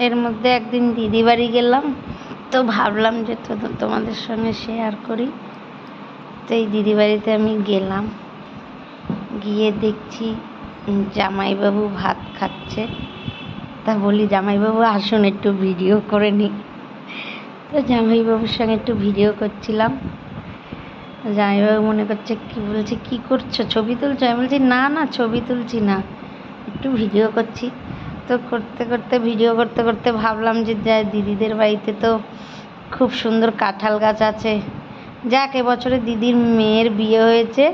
এর মধ্যে একদিন দিদি বাড়ি গেলাম, তো ভাবলাম যে তোমাদের সঙ্গে শেয়ার করি। তো এই দিদি বাড়িতে আমি গেলাম, গিয়ে দেখছি জামাইবাবু ভাত খাচ্ছে। তা বলি, জামাইবাবু আসুন একটু ভিডিও করে নিই। তো জামাইবাবুর সঙ্গে একটু ভিডিও করছিলাম। জামাইবাবু মনে করছে, কি বলছে, কি করছো, ছবি তুলছো? আমি বলছি না না, ছবি তুলছি না, একটু ভিডিও করছি। তো করতে করতে ভিডিও করতে করতে ভাবলাম যে দিদিদের বাড়িতে তো খুব সুন্দর কাঁঠাল গাছ আছে। যাক, এবছরে দিদির মেয়ের বিয়ে হয়েছে,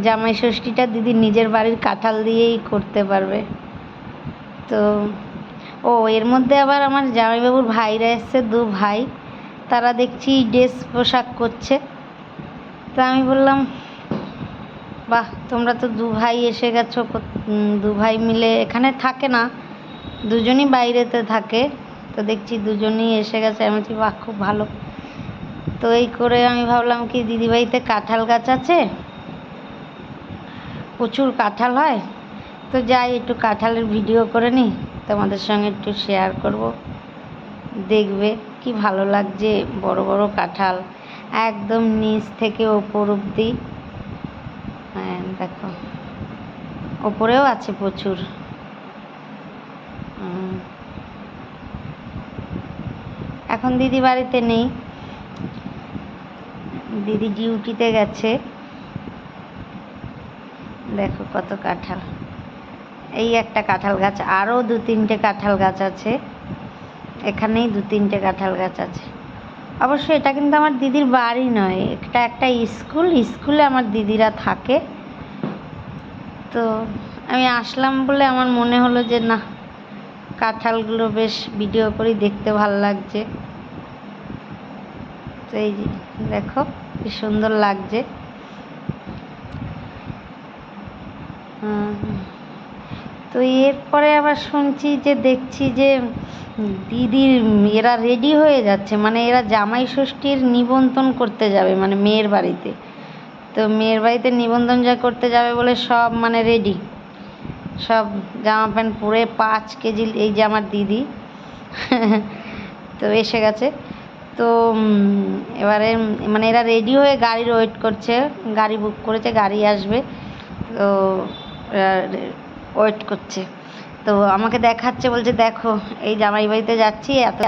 জামাই ষষ্ঠীটা দিদির নিজের বাড়ির কাঁঠাল দিয়েই করতে পারবে। তো এর মধ্যে আবার আমার জামাইবাবুর ভাইরা এসছে, 2 ভাই, তারা দেখছি ড্রেস পোশাক করছে। তা আমি বললাম, বাহ, তোমরা তো 2 ভাই এসে গেছো। 2 ভাই মিলে এখানে থাকে না, দুজনই বাইরেতে থাকে। তো দেখছি দুজনই এসে গেছে। আমি বলছি, বাহ, খুব ভালো। তো এই করে আমি ভাবলাম কি, দিদিবাড়িতে কাঁঠাল গাছ আছে, প্রচুর কাঁঠাল হয়। তো যাই, একটু কাঁঠালের ভিডিও করে নিই, তোমাদের সঙ্গে একটু শেয়ার করব। দেখবে কি ভালো লাগছে, বড় বড় কাঁঠাল, একদম নিচ থেকে ওপর অবধি। হ্যাঁ দেখো, ওপরেও আছে প্রচুর। এখন দিদি বাড়িতে নেই, দিদি ডিউটিতে গেছে। দেখো কত কাঁঠাল। এই একটা কাঁঠাল গাছ, আরও 2-3টে কাঁঠাল গাছ আছে, এখানেই 2-3টে কাঁঠাল গাছ আছে। অবশ্য এটা কিন্তু আমার দিদির বাড়ি নয়, এটা একটা স্কুলে আমার দিদিরা থাকে। তো আমি আসলাম বলে আমার মনে হলো যে না, কাঁঠালগুলো বেশ ভিডিও করি, দেখতে ভালো লাগছে। তো এই যে দেখো কি সুন্দর লাগছে। তো এরপরে আবার শুনছি যে, দেখছি যে দিদির এরা রেডি হয়ে যাচ্ছে, মানে এরা জামাই ষষ্ঠীর নিমন্ত্রণ করতে যাবে, মানে মেয়ের বাড়িতে। তো মেয়ের বাড়িতে নিমন্ত্রণ যা করতে যাবে বলে সব মানে রেডি, সব জামা প্যান্ট পরে 5 কেজি। এই যে আমার দিদি তো এসে গেছে। তো এবারে মানে এরা রেডি হয়ে গাড়ির ওয়েট করছে, গাড়ি বুক করেছে, গাড়ি আসবে। তো ওয়েট করছে। তো আমাকে দেখাচ্ছে, বলছে দেখো এই জামাই বাড়িতে যাচ্ছি, এত